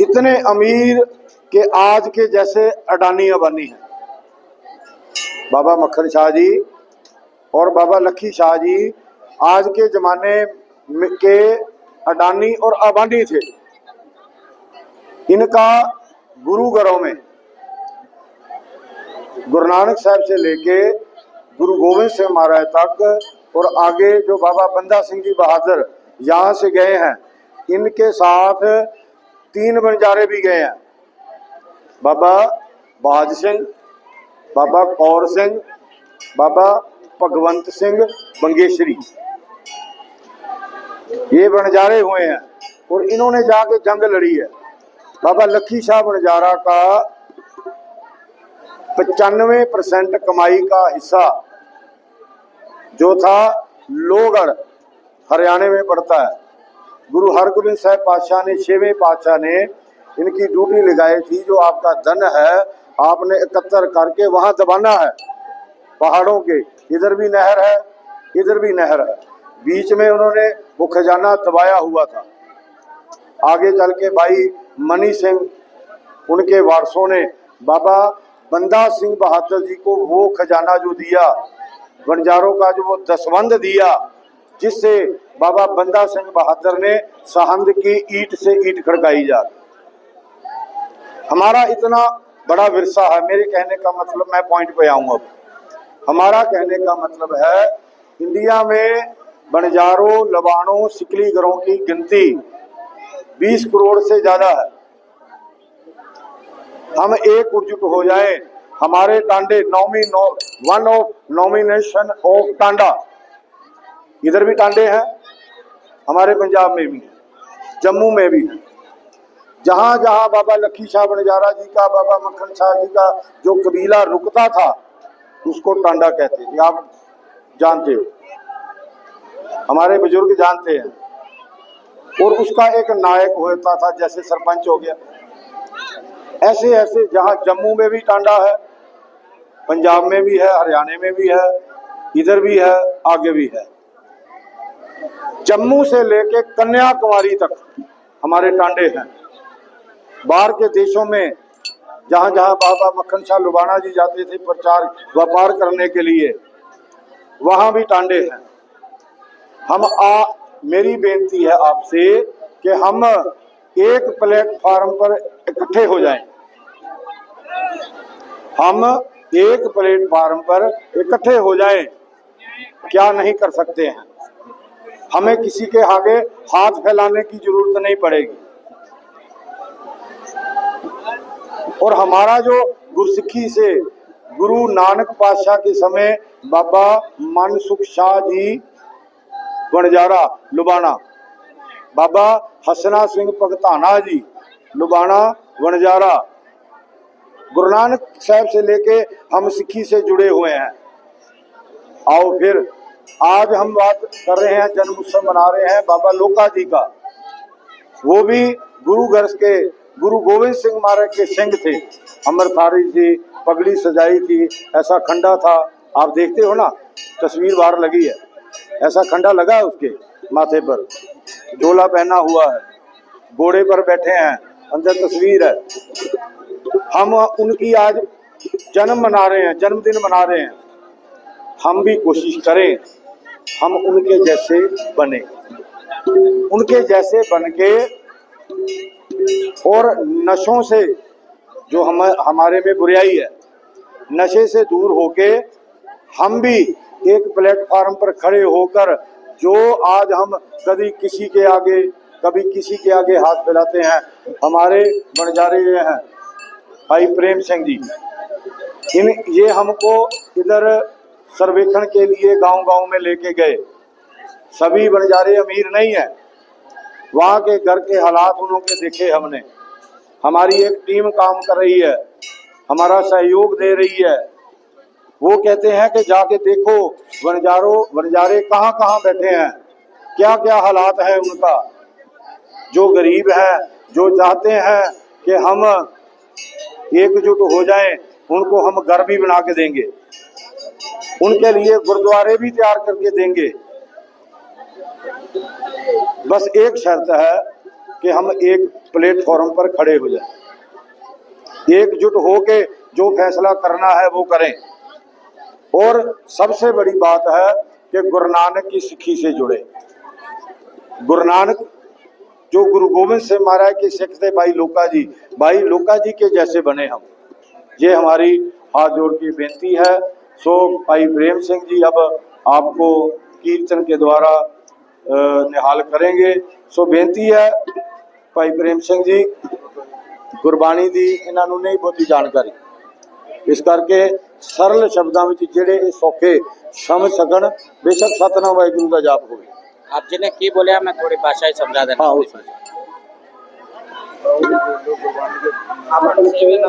इतने अमीर के आज के जैसे अडानी अंबानी हैं। बाबा मक्खन शाह जी और बाबा लखी शाह जी आज के जमाने के अडानी और अंबानी थे। इनका गुरु घरों में गुरु नानक साहब से लेके गुरु गोविंद सिंह महाराज तक और आगे जो बाबा बंदा सिंह जी बहादुर यहाँ से गए हैं, इनके साथ 3 बंजारे भी गए हैं। बाबा बहादुर सिंह, बाबा कौर सिंह, बाबा भगवंत सिंह बंगेशरी, ये बंजारे हुए हैं और इन्होंने जाके जंग लड़ी है। बाबा लखी शाह बंजारा का 95% कमाई का हिस्सा जो था लोहगढ़ हरियाणा में पड़ता है। गुरु हरगोबिंद साहब पातशाह ने 6वें पातशाह ने इनकी ड्यूटी लगाई थी, जो आपका धन है आपने एकत्र करके वहां दबाना है। पहाड़ों के इधर भी नहर है, इधर भी नहर है, बीच में उन्होंने वो खजाना दबाया हुआ था। आगे चल के भाई मनी सिंह, उनके वारसों ने बाबा बंदा सिंह बहादुर जी को वो खजाना जो दिया, बंजारों का जो वो दसवंध दिया, जिससे बाबा बंदा सिंह बहादुर ने सरहंद की ईंट से ईंट खड़काई जा। हमारा इतना बड़ा विरसा है। मेरे कहने का मतलब, मैं पॉइंट पे आऊंगा। हमारा कहने का मतलब है इंडिया में बंजारों, लबानों, सिकलीगरों की गिनती 20 करोड़ से ज्यादा है। हम एकजुट हो जाएं, हमारे Tande one of nomination of Tanda, इधर भी टांडे हैं, हमारे पंजाब में भी है, जम्मू में भी है। जहां जहां बाबा लखी शाह बंजारा जी का, बाबा मक्खन शाह जी का जो कबीला रुकता था उसको टांडा कहते थे। आप जानते हो, हमारे बुजुर्ग जानते हैं। और उसका एक नायक होता था, जैसे सरपंच हो गया। ऐसे ऐसे जहां जम्मू में भी टांडा है, पंजाब में भी है, हरियाणा में भी है, इधर भी है, आगे भी है। जम्मू से लेके कन्याकुमारी तक हमारे टांडे हैं। बाहर के देशों में जहां जहां बाबा मक्खन शाह लुबाना जी जाते थे प्रचार व्यापार करने के लिए, वहां भी टांडे हैं। मेरी बेनती है आपसे कि हम एक प्लेटफार्म पर इकट्ठे हो जाएं। हम एक प्लेटफार्म पर इकट्ठे हो जाएं, क्या नहीं कर सकते हैं। हमें किसी के आगे हाथ फैलाने की जरूरत नहीं पड़ेगी। और हमारा जो गुरसिक्खी से गुरु नानक पातशाह के समय बाबा मनसुख शाह जी बंजारा लुबाना, बाबा हसना सिंह भगताना जी लुबाना बंजारा, गुरु नानक साहब से लेके हम सिक्खी से जुड़े हुए हैं। आओ फिर आज हम बात कर रहे हैं, जन्म उत्सव मना रहे हैं बाबा लोका जी का। वो भी गुरु घर के गुरु गोविंद सिंह महाराज के सिंह थे। अमरथारी थी, पगड़ी सजाई थी, ऐसा खंडा था। आप देखते हो ना, तस्वीर बाहर लगी है, ऐसा खंडा लगा है उसके माथे पर, झोला पहना हुआ है, घोड़े पर बैठे हैं, अंदर तस्वीर है। हम उनकी आज जन्म मना रहे हैं, जन्मदिन मना रहे हैं। हम भी कोशिश करें हम उनके जैसे बने, उनके जैसे बन के, और नशों से जो हमारे में बुराई है, नशे से दूर होके हम भी एक प्लेटफार्म पर खड़े होकर, जो आज हम कभी किसी के आगे कभी किसी के आगे हाथ फैलाते हैं, हमारे बंजारे हैं भाई प्रेम सिंह जी, ये हमको इधर सर्वेक्षण के लिए गांव-गांव में लेके गए। सभी बंजारे अमीर नहीं है, वहाँ के घर के हालात उन्होंने देखे हमने। हमारी एक टीम काम कर रही है, हमारा सहयोग दे रही है। वो कहते हैं कि जाके देखो बंजारे कहाँ कहाँ बैठे हैं, क्या क्या हालात है उनका। जो गरीब है, जो चाहते हैं कि हम एकजुट हो जाएं, उनको हम घर भी बना के देंगे, उनके लिए गुरुद्वारे भी तैयार करके देंगे। बस एक शर्त है कि हम एक प्लेटफॉर्म पर खड़े हो जाएं, एकजुट होके जो फैसला करना है वो करें। और सबसे बड़ी बात है कि गुरु नानक की सिक्खी से जुड़े। गुरु नानक जो गुरु गोविंद सिंह महाराज के सिख थे भाई लोका जी के जैसे बने हम, ये हमारी हाथ जोड़ की बेनती है। सो भाई प्रेम सिंह जी अब आपको कीर्तन के द्वारा निहाल करेंगे। सो बेनती है भाई प्रेम सिंह जी गुरबाणी दी इन्हां नूं नहीं बहुती जानकारी, इस करके सरल शब्दों में जेड़े सौखे समझ सकन, बेशक सतनाम वाहिगुरू का जाप होवे। आप जी ने की बोलिया मैं थोड़ी भाषा ही समझा देना। हाँ, आपण सेवेला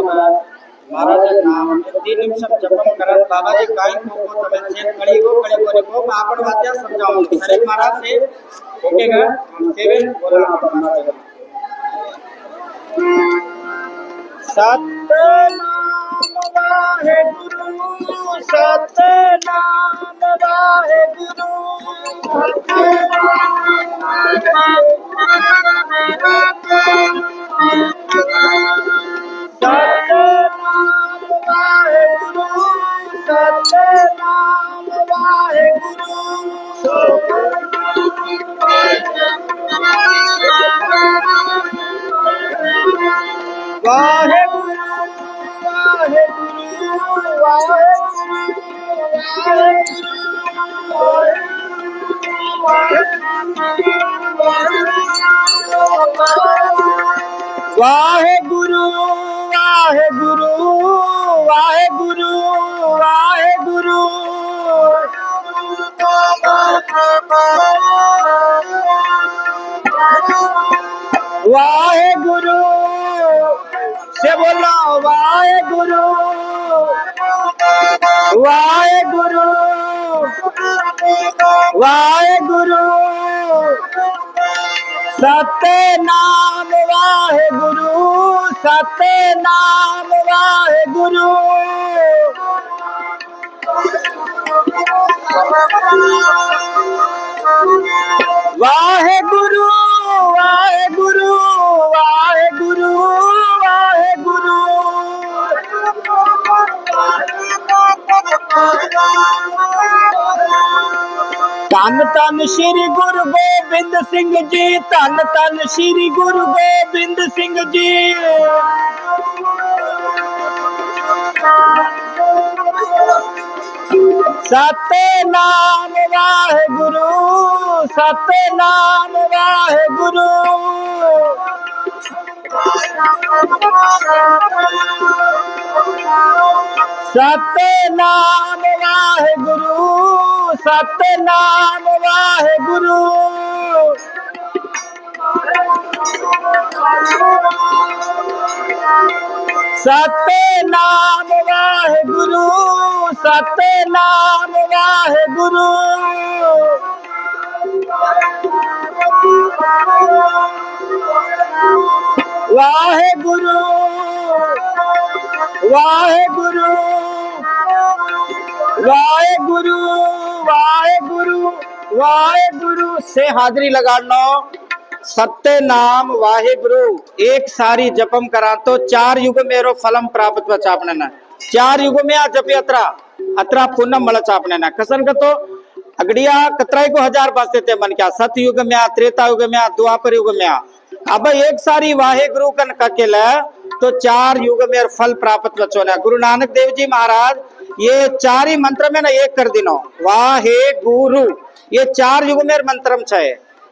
महाराज नाम 3 निमिष जपम करत बाबाजी काई को તમે ચેક કરી ગો आपण वात्या समझाओ शरीफ महाराज से ओकेगा सेवन बोला महाराज सतनाम वाहेगुरु सतनाम वाहेगुरु सतनाम वाहेगुरु वाहेगुरु वाहेगुरु वाहेगुरु वाहेगुरु वाहेगुरु वाहेगुरु से बोलो वाहेगुरु वाहेगुरु वाहेगुरु सतनाम वाहेगुरु सतनाम वाहेगुरु वाहेगुरु वाहेगुरु वाहेगुरु वाहेगुरु धन धन श्री गुरु गोबिंद सिंह जी धन धन श्री गुरु गोबिंद सिंह जी सतनाम वाहेगुरु सतनाम वाहेगुरु सतनाम वाहेगुरु सतनाम वाहेगुरु सतनाम वाहेगुरु सतनाम वाहेगुरु वाहेगुरु वाहेगुरु वाहेगुरु वाहेगुरु वाहेगुरु से हाजरी लगाना। सत्य नाम वाहेगुरु एक सारी जपम करा तो 4 युग मेरो फलम प्राप्त व चापने न 4 युग में आ जपे अत्रा अत्रा पुण्य मल चापने न कसन का तो अगड़िया कतराई को 1000 बसते थे मन क्या सतयुग में आ त्रेता युग में आ द्वापर युग में आ अब एक सारी वाहेगुरु कन ककेल तो 4 युग में फल प्राप्त बचो न। गुरु नानक देव जी महाराज ये 4 ही मंत्र में ना एक कर दिनो वाहे गुरु ये 4 युग में मंत्रम छे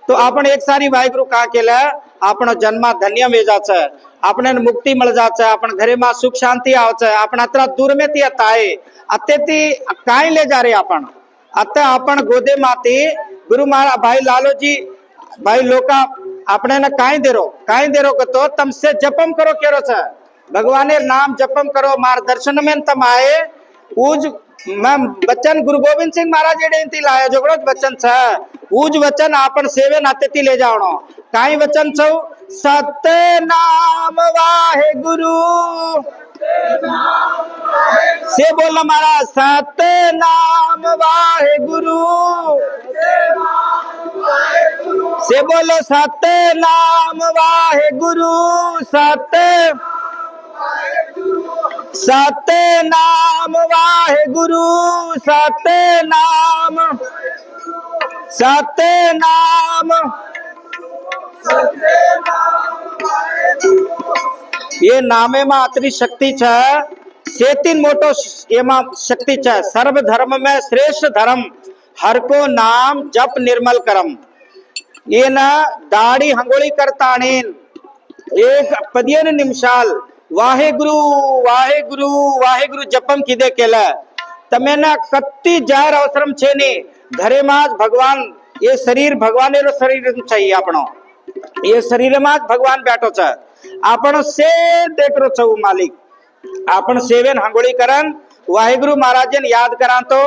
तो आपण एक सारी वाहेगुरु कहा केला आपण जन्मा धन्य में जाचे आपने मुक्ति मिल जाचे आपण घरे में सुख शांति आवचे आपण अत्रा दूर में ती अताए अत्यति काई ले जा रे आपण अत आपण गोदे माती गुरु महाराज भाई लालो जी भाई लोका आपने न काई देरो तो तम से जपम करो केरो छे भगवाने नाम जपम करो मार दर्शन में तम आए उज मैं बच्चन गुरु गोविंद सिंह महाराज जेडे लाया जोगड़ो वचन छे उज वचन आपन सेवे नाते ले जावणो काई वचन छौ सत्य नाम वाहेगुरु से बोल महाराज सत्य नाम वाहेगुरु से बोलो सतनाम वाहेगुरु सतनाम वाहेगुरु सतनाम ये नामे में आतरी शक्ति छे सेतीन मोटो एमा शक्ति छे सर्व धर्म में श्रेष्ठ धर्म हर को नाम जप निर्मल करम ये न दाढ़ी हंगोली करता एक पदियन निमिषाल वाहेगुरु वाहेगुरु वाहेगुरु जपम किदे केला तमे ना कत्ती जाहिर अवसरम छे ने घरे में भगवान ये शरीर भगवान शरीर चाहिए आपनो ये शरीर में भगवान बैठो छे आपण से देखरो छो मालिक आपण सेवेन हंगोळी करन वाहेगुरु महाराजन याद करा तो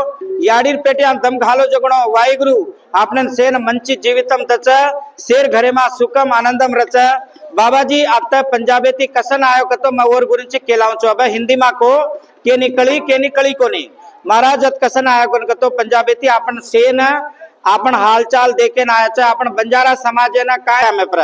याडीर पेटे दम घालो जगणो वाहेगुरु आपने सेन मंची जीवितम तच शेर घरे मा सुखम आनंदम रच बाबाजी आता पंजाबी थी कसन आयो कतो मैं और गुరించి केलाऊं छो अब हिंदी मा को के निकली कोनी महाराज अत कसन आयो कोन कतो पंजाबी थी आपण सेन आपण हालचाल देके ना आया छे आपण बंजारा समाज ना काय हमें पर